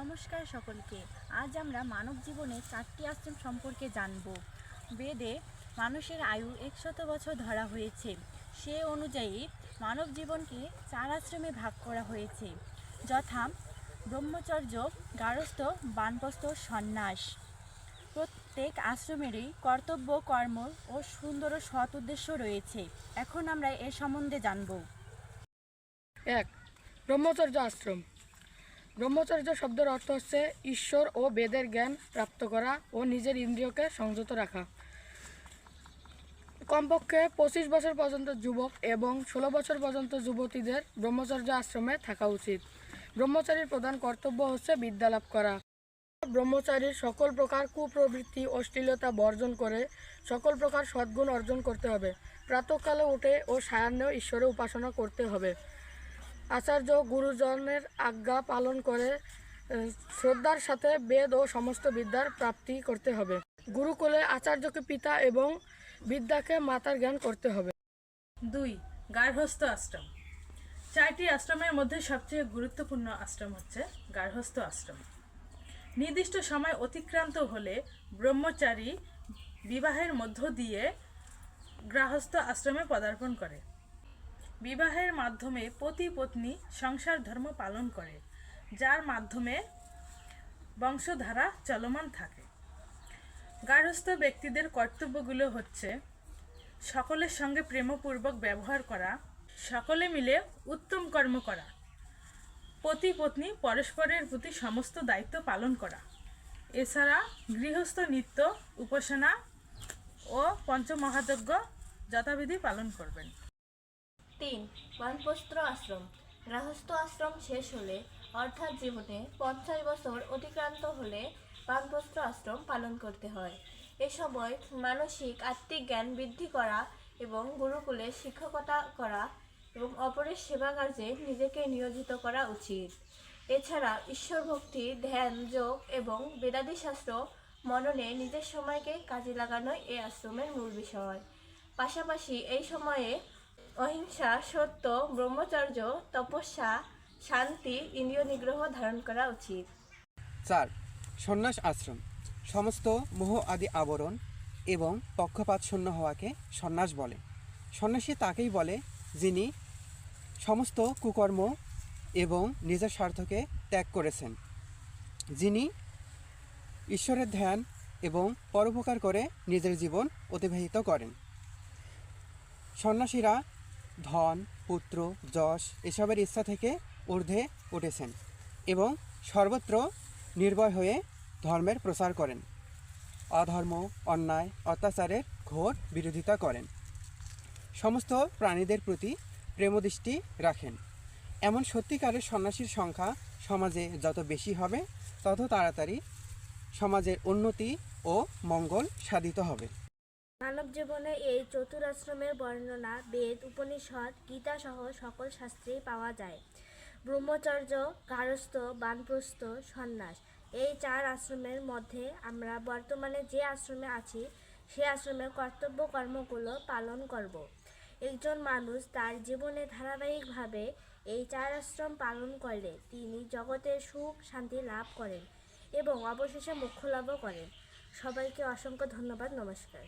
নমস্কার সকলকে। আজ আমরা মানব জীবনে 4টি আশ্রম সম্পর্কে জানব। বেদে মানুষের আয়ু 100 বছর ধরা হয়েছে। সে অনুযায়ী মানব জীবনকে 4 আশ্রমে ভাগ করা হয়েছে, যথা ব্রহ্মচর্য, গার্হস্থ্য, বানপ্রস্থ, সন্ন্যাস। প্রত্যেক আশ্রমেরই কর্তব্য, কর্ম ও সুন্দর ও সৎ উদ্দেশ্য রয়েছে। এখন আমরা এর সম্বন্ধে জানব। 1. ব্রহ্মচর্য আশ্রম। ব্রহ্মচর্য শব্দের অর্থ হচ্ছে ঈশ্বর ও বেদের জ্ঞান প্রাপ্ত করা ও নিজের ইন্দ্রিয়কে সংযত রাখা। কমপক্ষে 25 বছর পর্যন্ত যুবক এবং 16 বছর পর্যন্ত যুবতীদের ব্রহ্মচর্য আশ্রমে থাকা উচিত। ব্রহ্মচারীর প্রধান কর্তব্য হচ্ছে বিদ্যা লাভ করা। ব্রহ্মচারীর সকল প্রকার কুপ্রবৃত্তি, অশ্লীলতা বর্জন করে সকল প্রকার সদ্গুণ অর্জন করতে হবে। প্রাতঃকালে উঠে ও সায়াহ্নেও ঈশ্বরের উপাসনা করতে হবে। আচার্য গুরুজনের আজ্ঞা পালন করে শ্রদ্ধার সাথে বেদ ও সমস্ত বিদ্যার প্রাপ্তি করতে হবে। গুরুকুলে আচার্যকে পিতা এবং বিদ্যাকে মাতার জ্ঞান করতে হবে। 2. গার্হস্থ্য আশ্রম। 4টি আশ্রমের মধ্যে সবচেয়ে গুরুত্বপূর্ণ আশ্রম হচ্ছে গার্হস্থ্য আশ্রম। নির্দিষ্ট সময় অতিক্রান্ত হলে ব্রহ্মচারী বিবাহের মধ্য দিয়ে গার্হস্থ্য আশ্রমে পদার্পণ করে। বিবাহের মাধ্যমে পতি পত্নী সংসার ধর্ম পালন করে, যার মাধ্যমে বংশধারা চলমান থাকে। গার্হস্থ্য ব্যক্তিদের কর্তব্যগুলো হচ্ছে সকলের সঙ্গে প্রেমপূর্বক ব্যবহার করা, সকলে মিলে উত্তম কর্ম করা, পতি পত্নী পরস্পরের প্রতি সমস্ত দায়িত্ব পালন করা। এছাড়া গৃহস্থ নিত্য উপাসনা ও পঞ্চমহাযজ্ঞ যথাবিধি পালন করবেন। 3. বানপ্রস্থ আশ্রম। গৃহস্থ আশ্রম শেষ হলে অর্থাৎ জীবনে 50 বছর অতিক্রান্ত হলে বানপ্রস্থ আশ্রম পালন করতে হয়। এ সময় মানসিক আত্মিক জ্ঞান বৃদ্ধি করা এবং গুরুকুলে শিক্ষকতা করা এবং অপরের সেবা কার্যে নিজেকে নিয়োজিত করা উচিত। এছাড়া ঈশ্বর ভক্তি, ধ্যান, যোগ এবং বেদাদি শাস্ত্র মননে নিজের সময়কে কাজে লাগানোই এই আশ্রমের মূল বিষয়। পাশাপাশি এই সময়ে অহিংসা, সত্য, ব্রহ্মচর্য, তপস্যা, শান্তি, ইন্দ্রিয় নিগ্রহ ধারণ করা উচিত। 4. সন্ন্যাস আশ্রম। সমস্ত মোহ আদি আবরণ এবং পক্ষপাত শূন্য হওয়াকে সন্ন্যাস বলে। সন্ন্যাসী তাকেই বলে যিনি সমস্ত কুকর্ম এবং নিজের স্বার্থকে ত্যাগ করেছেন, যিনি ঈশ্বরের ধ্যান এবং পরোপকার করে নিজের জীবন অতিবাহিত করেন। সন্ন্যাসীরা ধন, পুত্র, যশ এসবের ইচ্ছা থেকে ঊর্ধ্বে উঠেছেন এবং সর্বত্র নির্ভয় হয়ে ধর্মের প্রচার করেন, অধর্ম, অন্যায়, অত্যাচারের ঘোর বিরোধিতা করেন, সমস্ত প্রাণীদের প্রতি প্রেমদৃষ্টি রাখেন। এমন সত্যিকারের সন্ন্যাসীর সংখ্যা সমাজে যত বেশি হবে তত তাড়াতাড়ি সমাজের উন্নতি ও মঙ্গল সাধিত হবে। মানব জীবনে এই চতুরাশ্রমের বর্ণনা বেদ, উপনিষদ, গীতা সহ সকল শাস্ত্রেই পাওয়া যায়। ব্রহ্মচর্য, গার্হস্থ্য, বানপ্রস্থ, সন্ন্যাস এই 4 আশ্রমের মধ্যে আমরা বর্তমানে যে আশ্রমে আছি সে আশ্রমের কর্তব্য কর্মগুলো পালন করব। একজন মানুষ তার জীবনে ধারাবাহিকভাবে এই 4 আশ্রম পালন করলে তিনি জগতের সুখ শান্তি লাভ করেন এবং অবশেষে মোক্ষ লাভও করেন। সবাইকে অসংখ্য ধন্যবাদ। নমস্কার।